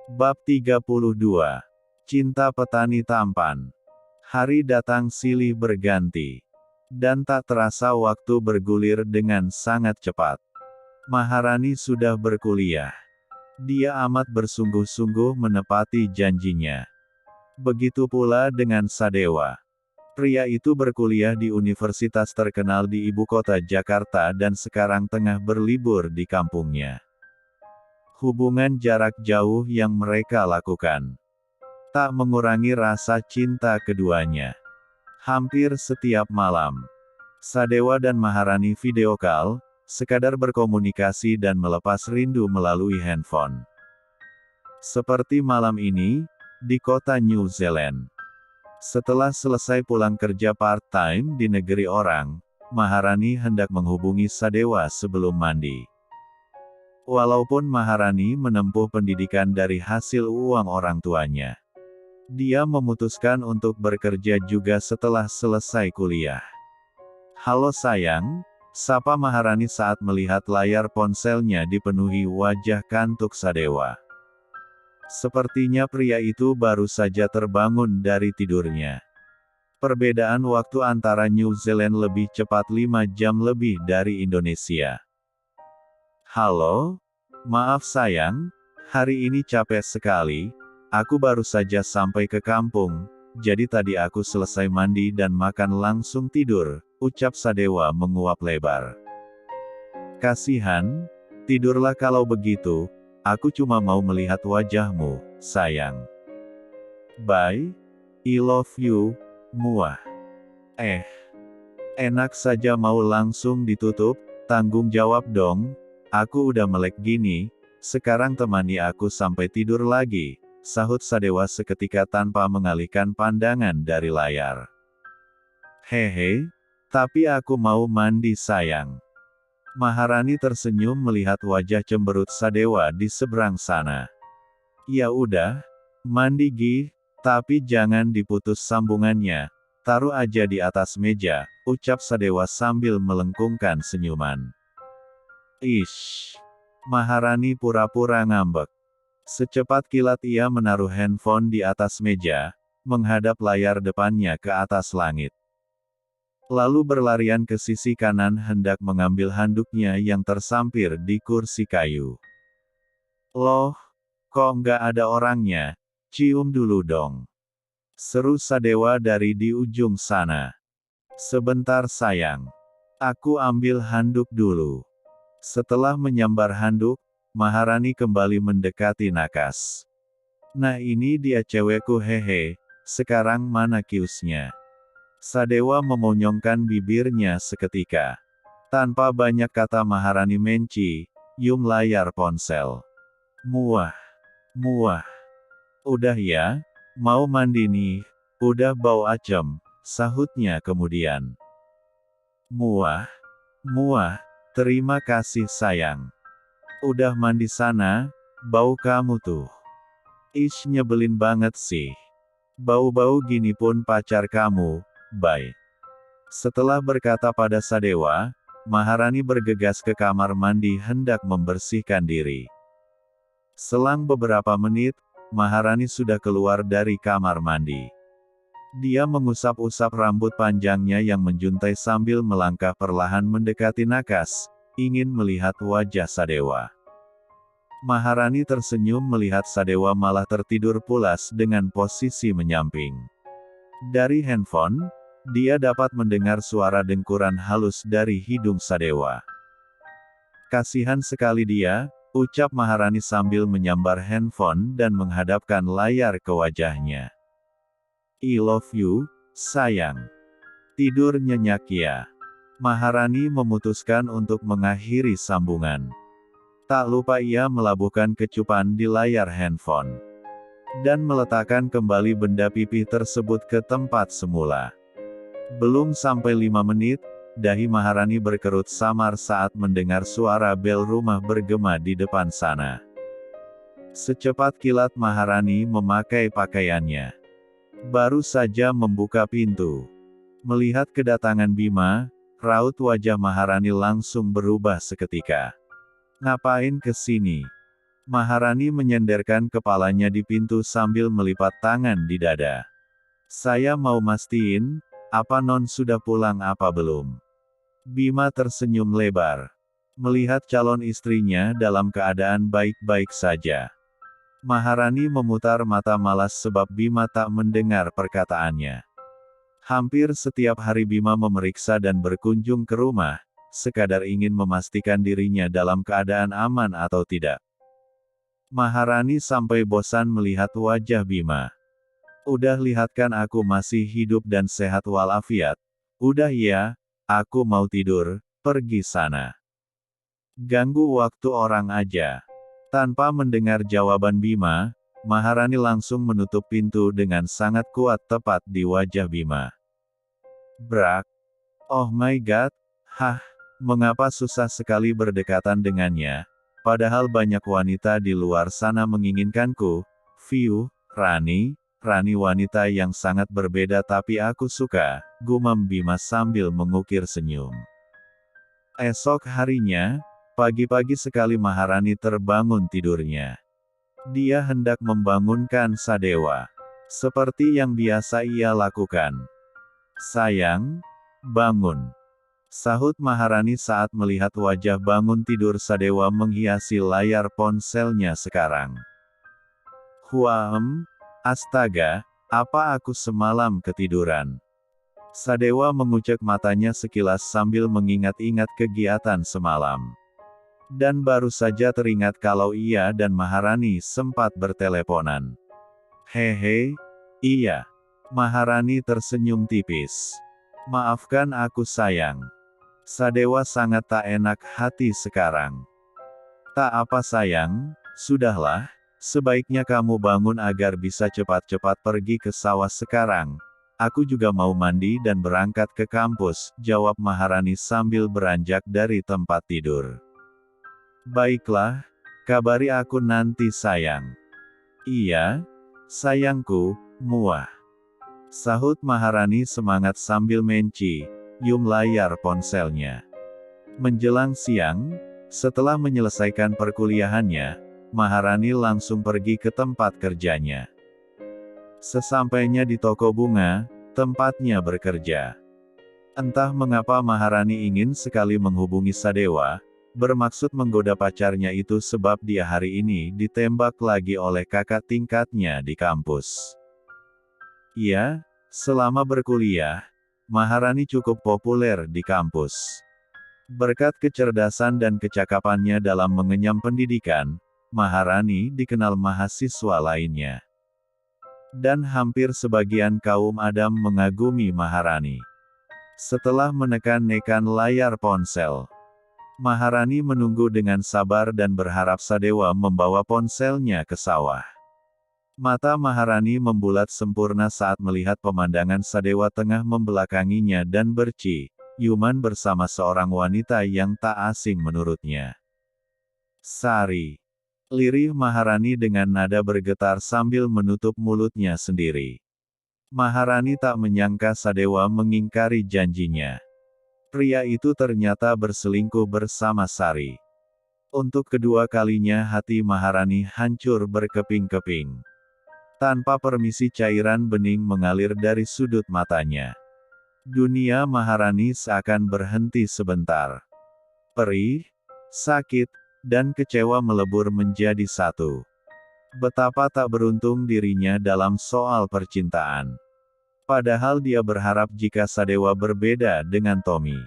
Bab 32. Cinta petani tampan. Hari datang silih berganti. Dan tak terasa waktu bergulir dengan sangat cepat. Maharani sudah berkuliah. Dia amat bersungguh-sungguh menepati janjinya. Begitu pula dengan Sadewa. Pria itu berkuliah di universitas terkenal di ibu kota Jakarta dan sekarang tengah berlibur di kampungnya. Hubungan jarak jauh yang mereka lakukan tak mengurangi rasa cinta keduanya. Hampir setiap malam, Sadewa dan Maharani video call, sekadar berkomunikasi dan melepas rindu melalui handphone. Seperti malam ini, di kota New Zealand. Setelah selesai pulang kerja part-time di negeri orang, Maharani hendak menghubungi Sadewa sebelum mandi. Walaupun Maharani menempuh pendidikan dari hasil uang orang tuanya, dia memutuskan untuk bekerja juga setelah selesai kuliah. "Halo sayang," sapa Maharani saat melihat layar ponselnya dipenuhi wajah kantuk Sadewa. Sepertinya pria itu baru saja terbangun dari tidurnya. Perbedaan waktu antara New Zealand lebih cepat 5 jam lebih dari Indonesia. "Halo? Maaf sayang, hari ini capek sekali. Aku baru saja sampai ke kampung, jadi tadi aku selesai mandi dan makan langsung tidur," ucap Sadewa menguap lebar. "Kasihan, tidurlah kalau begitu, aku cuma mau melihat wajahmu, sayang. Bye, I love you, muah." Enak saja mau langsung ditutup, tanggung jawab dong, aku udah melek gini, sekarang temani aku sampai tidur lagi, sahut Sadewa seketika tanpa mengalihkan pandangan dari layar. "Hehe, tapi aku mau mandi sayang." Maharani tersenyum melihat wajah cemberut Sadewa di seberang sana. "Ya udah, mandi Gi, tapi jangan diputus sambungannya, taruh aja di atas meja," ucap Sadewa sambil melengkungkan senyuman. "Ish." Maharani pura-pura ngambek. Secepat kilat ia menaruh handphone di atas meja, menghadap layar depannya ke atas langit. Lalu berlarian ke sisi kanan hendak mengambil handuknya yang tersampir di kursi kayu. "Loh, kok nggak ada orangnya? Cium dulu dong," seru Sadewa dari di ujung sana. "Sebentar sayang. Aku ambil handuk dulu." Setelah menyambar handuk, Maharani kembali mendekati nakas. "Nah ini dia cewekku hehe, sekarang mana kiusnya?" Sadewa memonyongkan bibirnya seketika. Tanpa banyak kata Maharani mencium layar ponsel. "Muah. Muah. Udah ya, mau mandi nih, udah bau acem," sahutnya kemudian. "Muah. Muah. Terima kasih sayang. Udah mandi sana, bau kamu tuh. Ish nyebelin banget sih. Bau-bau gini pun pacar kamu, bye." Setelah berkata pada Sadewa, Maharani bergegas ke kamar mandi hendak membersihkan diri. Selang beberapa menit, Maharani sudah keluar dari kamar mandi. Dia mengusap-usap rambut panjangnya yang menjuntai sambil melangkah perlahan mendekati nakas, ingin melihat wajah Sadewa. Maharani tersenyum melihat Sadewa malah tertidur pulas dengan posisi menyamping. Dari handphone, dia dapat mendengar suara dengkuran halus dari hidung Sadewa. "Kasihan sekali dia," ucap Maharani sambil menyambar handphone dan menghadapkan layar ke wajahnya. "I love you, sayang. Tidur nyenyak ya." Maharani memutuskan untuk mengakhiri sambungan. Tak lupa ia melabuhkan kecupan di layar handphone. Dan meletakkan kembali benda pipih tersebut ke tempat semula. Belum sampai 5 menit, dahi Maharani berkerut samar saat mendengar suara bel rumah bergema di depan sana. Secepat kilat Maharani memakai pakaiannya. Baru saja membuka pintu. Melihat kedatangan Bima, raut wajah Maharani langsung berubah seketika. "Ngapain ke sini?" Maharani menyenderkan kepalanya di pintu sambil melipat tangan di dada. Saya mau mastiin, apa non sudah pulang apa belum? Bima tersenyum lebar. Melihat calon istrinya dalam keadaan baik-baik saja. Maharani memutar mata malas sebab Bima tak mendengar perkataannya. Hampir setiap hari Bima memeriksa dan berkunjung ke rumah, sekadar ingin memastikan dirinya dalam keadaan aman atau tidak. Maharani sampai bosan melihat wajah Bima. Udah lihat kan aku masih hidup dan sehat walafiat? Udah ya, aku mau tidur, pergi sana. Ganggu waktu orang aja. Tanpa mendengar jawaban Bima, Maharani langsung menutup pintu dengan sangat kuat tepat di wajah Bima. Brak. Oh my god, hah, mengapa susah sekali berdekatan dengannya? Padahal banyak wanita di luar sana menginginkanku. View, Rani wanita yang sangat berbeda tapi aku suka, gumam Bima sambil mengukir senyum. Esok harinya, pagi-pagi sekali Maharani terbangun tidurnya. Dia hendak membangunkan Sadewa. Seperti yang biasa ia lakukan. Sayang, bangun. Sahut Maharani saat melihat wajah bangun tidur Sadewa menghiasi layar ponselnya sekarang. Astaga, apa aku semalam ketiduran? Sadewa mengucek matanya sekilas sambil mengingat-ingat kegiatan semalam. Dan baru saja teringat kalau ia dan Maharani sempat berteleponan. Hehe, iya. Maharani tersenyum tipis. Maafkan aku sayang. Sadewa sangat tak enak hati sekarang. Tak apa sayang, sudahlah, sebaiknya kamu bangun agar bisa cepat-cepat pergi ke sawah sekarang. Aku juga mau mandi dan berangkat ke kampus, jawab Maharani sambil beranjak dari tempat tidur. Baiklah, kabari aku nanti sayang. Iya, sayangku, muah. Sahut Maharani semangat sambil mencium layar ponselnya. Menjelang siang, setelah menyelesaikan perkuliahannya, Maharani langsung pergi ke tempat kerjanya. Sesampainya di toko bunga, tempatnya bekerja. Entah mengapa Maharani ingin sekali menghubungi Sadewa, bermaksud menggoda pacarnya itu sebab dia hari ini ditembak lagi oleh kakak tingkatnya di kampus. Ya, selama berkuliah, Maharani cukup populer di kampus. Berkat kecerdasan dan kecakapannya dalam mengenyam pendidikan, Maharani dikenal mahasiswa lainnya. Dan hampir sebagian kaum Adam mengagumi Maharani. Setelah menekan-nekan layar ponsel, Maharani menunggu dengan sabar dan berharap Sadewa membawa ponselnya ke sawah. Mata Maharani membulat sempurna saat melihat pemandangan Sadewa tengah membelakanginya dan berciuman bersama seorang wanita yang tak asing menurutnya. Sari. Lirih Maharani dengan nada bergetar sambil menutup mulutnya sendiri. Maharani tak menyangka Sadewa mengingkari janjinya. Pria itu ternyata berselingkuh bersama Sari. Untuk kedua kalinya hati Maharani hancur berkeping-keping. Tanpa permisi cairan bening mengalir dari sudut matanya. Dunia Maharani seakan berhenti sebentar. Perih, sakit, dan kecewa melebur menjadi satu. Betapa tak beruntung dirinya dalam soal percintaan. Padahal dia berharap jika Sadewa berbeda dengan Tommy.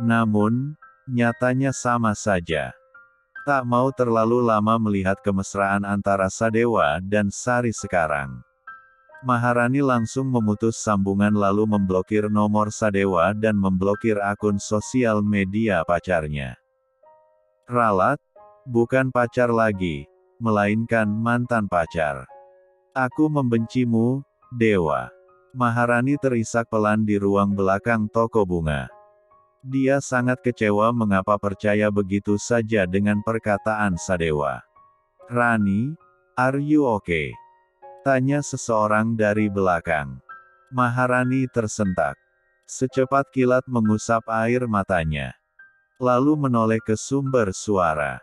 Namun, nyatanya sama saja. Tak mau terlalu lama melihat kemesraan antara Sadewa dan Sari sekarang. Maharani langsung memutus sambungan lalu memblokir nomor Sadewa dan memblokir akun sosial media pacarnya. Ralat, bukan pacar lagi, melainkan mantan pacar. Aku membencimu, Dewa. Maharani terisak pelan di ruang belakang toko bunga. Dia sangat kecewa mengapa percaya begitu saja dengan perkataan Sadewa. Rani, are you okay? Tanya seseorang dari belakang. Maharani tersentak. Secepat kilat mengusap air matanya. Lalu menoleh ke sumber suara.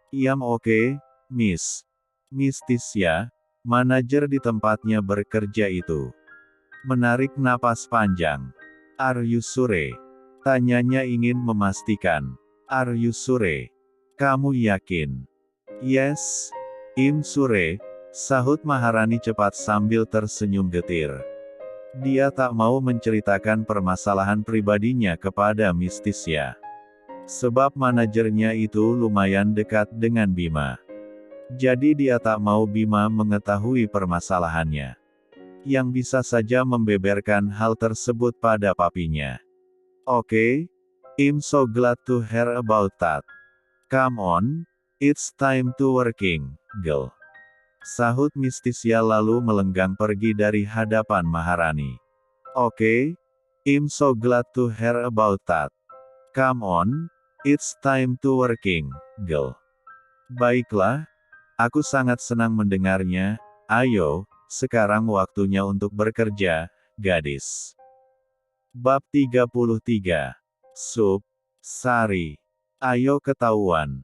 I'm okay, Miss Mistisya, manajer di tempatnya bekerja itu. Menarik napas panjang. Are you sure? Tanyanya ingin memastikan. Are you sure? Kamu yakin? Yes, I'm sure, sahut Maharani cepat sambil tersenyum getir. Dia tak mau menceritakan permasalahan pribadinya kepada Mistisya. Sebab manajernya itu lumayan dekat dengan Bima. Jadi dia tak mau Bima mengetahui permasalahannya. Yang bisa saja membeberkan hal tersebut pada papinya. Oke, I'm so glad to hear about that. Come on, it's time to working, girl. Sahut Mistisya lalu melenggang pergi dari hadapan Maharani. Oke, I'm so glad to hear about that. Come on, it's time to working, girl. Baiklah, aku sangat senang mendengarnya. Ayo, sekarang waktunya untuk bekerja, gadis. Bab 33. Sup, Sari. Ayo ketahuan.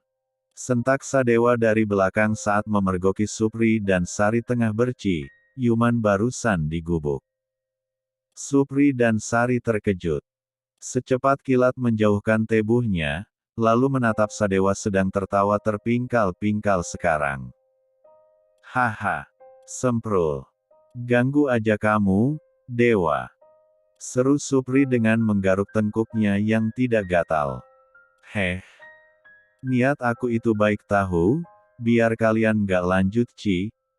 Sentak Sadewa dari belakang saat memergoki Supri dan Sari tengah berci, Yuman barusan digubuk. Supri dan Sari terkejut. Secepat kilat menjauhkan tebuhnya, lalu menatap Sadewa sedang tertawa terpingkal-pingkal sekarang. Haha. Semprul. Ganggu aja kamu, Dewa. Seru Supri dengan menggaruk tengkuknya yang tidak gatal. Heh. Niat aku itu baik tahu, biar kalian gak lanjut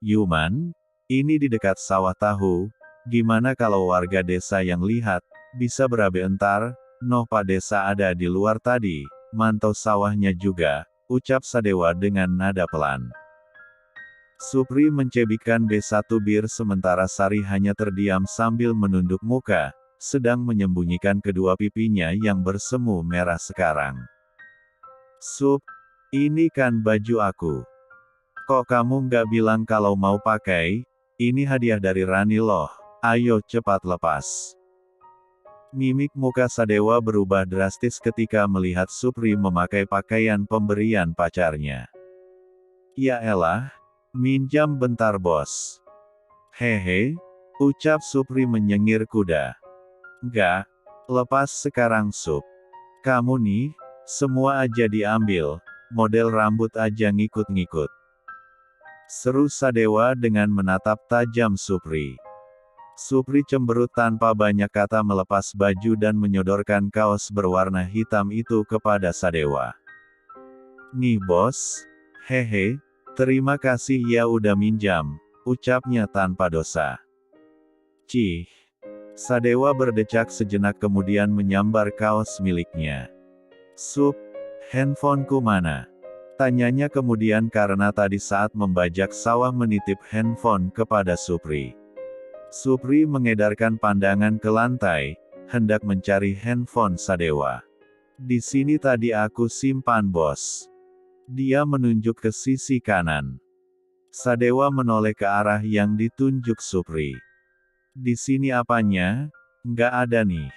Yuman. Ini di dekat sawah tahu, gimana kalau warga desa yang lihat, bisa berabe entar, noh Pak Desa ada di luar tadi, mantau sawahnya juga, ucap Sadewa dengan nada pelan. Supri mencebikkan B1 bir sementara Sari hanya terdiam sambil menunduk muka, sedang menyembunyikan kedua pipinya yang bersemu merah sekarang. Sup, ini kan baju aku. Kok kamu nggak bilang kalau mau pakai? Ini hadiah dari Rani loh, ayo cepat lepas. Mimik muka Sadewa berubah drastis ketika melihat Supri memakai pakaian pemberian pacarnya. Ya elah. Minjam bentar bos. Hehe, ucap Supri menyengir kuda. Enggak, lepas sekarang Sup. Kamu nih, semua aja diambil, model rambut aja ngikut-ngikut. Seru Sadewa dengan menatap tajam Supri. Supri cemberut tanpa banyak kata melepas baju dan menyodorkan kaos berwarna hitam itu kepada Sadewa. Nih bos, hehe. Terima kasih ya udah minjam, ucapnya tanpa dosa. Cih. Sadewa berdecak sejenak kemudian menyambar kaos miliknya. Sup, handphoneku mana? Tanyanya kemudian karena tadi saat membajak sawah menitip handphone kepada Supri. Supri mengedarkan pandangan ke lantai, hendak mencari handphone Sadewa. Di sini tadi aku simpan bos. Dia menunjuk ke sisi kanan. Sadewa menoleh ke arah yang ditunjuk Supri. Di sini apanya? Nggak ada nih.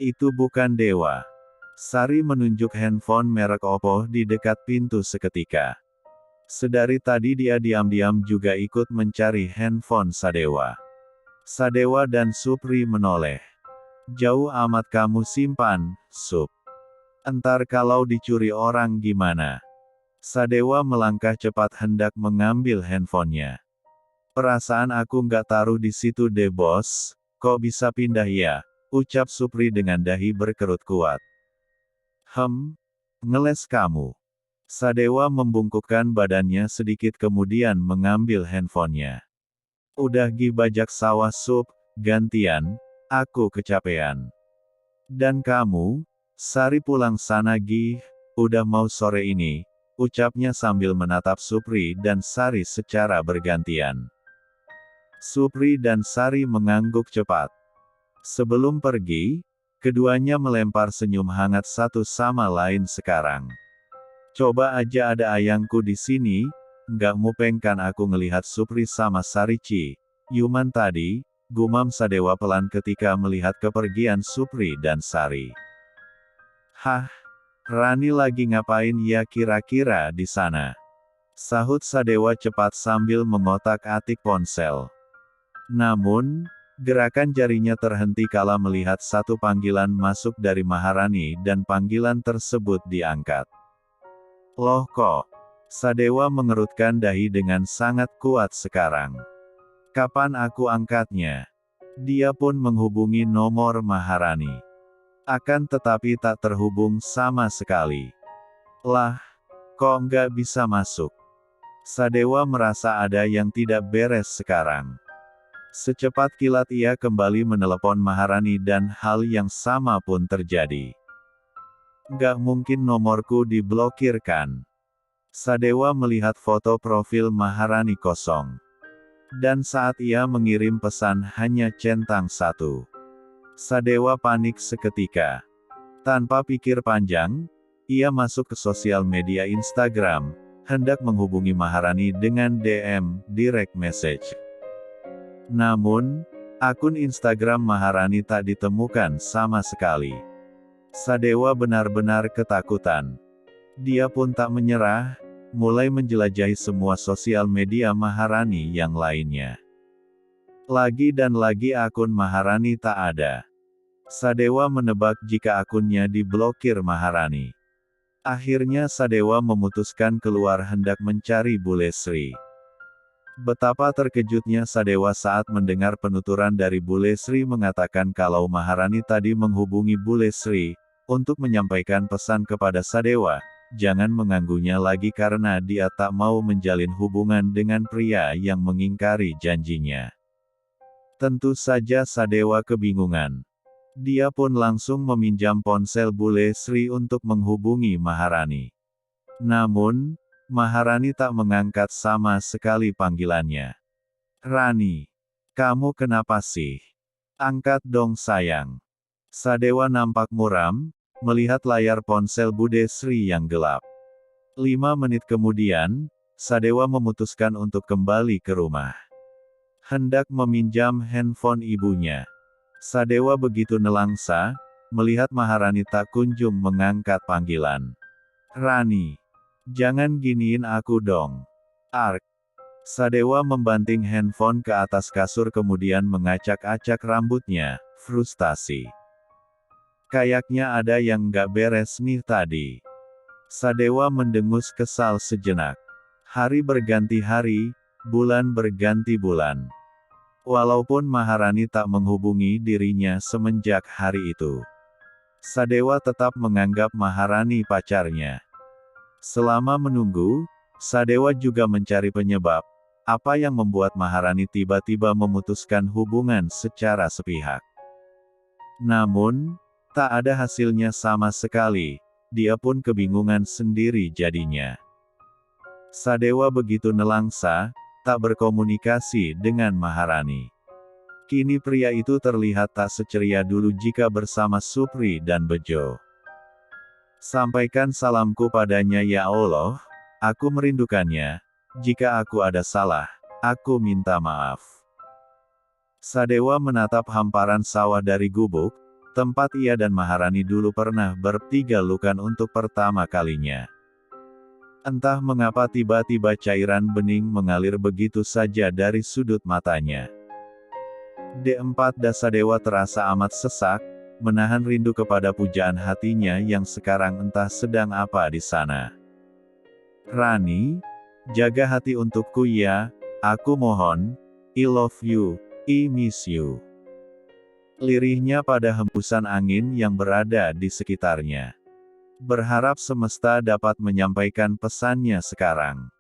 Itu bukan Dewa. Sari menunjuk handphone merek Oppo di dekat pintu seketika. Sedari tadi dia diam-diam juga ikut mencari handphone Sadewa. Sadewa dan Supri menoleh. Jauh amat kamu simpan, Sup. Entar kalau dicuri orang gimana? Sadewa melangkah cepat hendak mengambil handphonenya. Perasaan aku nggak taruh di situ deh bos, kok bisa pindah ya? Ucap Supri dengan dahi berkerut kuat. Ngeles kamu. Sadewa membungkukkan badannya sedikit kemudian mengambil handphonenya. Udah bajak sawah Sup, gantian, aku kecapean. Dan kamu, Sari pulang sana udah mau sore ini, ucapnya sambil menatap Supri dan Sari secara bergantian. Supri dan Sari mengangguk cepat. Sebelum pergi, keduanya melempar senyum hangat satu sama lain sekarang. Coba aja ada ayangku di sini, nggak mupeng kan aku ngelihat Supri sama Sari Yuman tadi, gumam Sadewa pelan ketika melihat kepergian Supri dan Sari. Hah? Rani lagi ngapain ya kira-kira di sana? Sahut Sadewa cepat sambil mengotak-atik ponsel. Namun, gerakan jarinya terhenti kala melihat satu panggilan masuk dari Maharani dan panggilan tersebut diangkat. Loh kok? Sadewa mengerutkan dahi dengan sangat kuat sekarang. Kapan aku angkatnya? Dia pun menghubungi nomor Maharani. Akan tetapi tak terhubung sama sekali. Lah, kok nggak bisa masuk? Sadewa merasa ada yang tidak beres sekarang. Secepat kilat ia kembali menelepon Maharani dan hal yang sama pun terjadi. Nggak mungkin nomorku diblokir kan? Sadewa melihat foto profil Maharani kosong. Dan saat ia mengirim pesan hanya centang satu. Sadewa panik seketika. Tanpa pikir panjang, ia masuk ke sosial media Instagram, hendak menghubungi Maharani dengan DM, direct message. Namun, akun Instagram Maharani tak ditemukan sama sekali. Sadewa benar-benar ketakutan. Dia pun tak menyerah, mulai menjelajahi semua sosial media Maharani yang lainnya. Lagi dan lagi akun Maharani tak ada. Sadewa menebak jika akunnya diblokir Maharani. Akhirnya Sadewa memutuskan keluar hendak mencari Bule Sri. Betapa terkejutnya Sadewa saat mendengar penuturan dari Bule Sri mengatakan kalau Maharani tadi menghubungi Bule Sri, untuk menyampaikan pesan kepada Sadewa, jangan mengganggunya lagi karena dia tak mau menjalin hubungan dengan pria yang mengingkari janjinya. Tentu saja Sadewa kebingungan. Dia pun langsung meminjam ponsel Bule Sri untuk menghubungi Maharani. Namun, Maharani tak mengangkat sama sekali panggilannya. Rani, kamu kenapa sih? Angkat dong sayang. Sadewa nampak muram, melihat layar ponsel Bude Sri yang gelap. 5 menit kemudian, Sadewa memutuskan untuk kembali ke rumah. Hendak meminjam handphone ibunya. Sadewa begitu nelangsa, melihat Maharani tak kunjung mengangkat panggilan. Rani, jangan giniin aku dong. Ark. Sadewa membanting handphone ke atas kasur kemudian mengacak-acak rambutnya, frustasi. Kayaknya ada yang nggak beres nih tadi. Sadewa mendengus kesal sejenak. Hari berganti hari, bulan berganti bulan. Walaupun Maharani tak menghubungi dirinya semenjak hari itu, Sadewa tetap menganggap Maharani pacarnya. Selama menunggu, Sadewa juga mencari penyebab, apa yang membuat Maharani tiba-tiba memutuskan hubungan secara sepihak. Namun, tak ada hasilnya sama sekali, dia pun kebingungan sendiri jadinya. Sadewa begitu nelangsa, tak berkomunikasi dengan Maharani. Kini pria itu terlihat tak seceria dulu jika bersama Supri dan Bejo. Sampaikan salamku padanya ya Allah, aku merindukannya, jika aku ada salah, aku minta maaf. Sadewa menatap hamparan sawah dari gubuk, tempat ia dan Maharani dulu pernah bertiga-lukan untuk pertama kalinya. Entah mengapa tiba-tiba cairan bening mengalir begitu saja dari sudut matanya. D4 Sadewa terasa amat sesak, menahan rindu kepada pujaan hatinya yang sekarang entah sedang apa di sana. Rani, jaga hati untukku ya, aku mohon, I love you, I miss you. Lirihnya pada hembusan angin yang berada di sekitarnya. Berharap semesta dapat menyampaikan pesannya sekarang.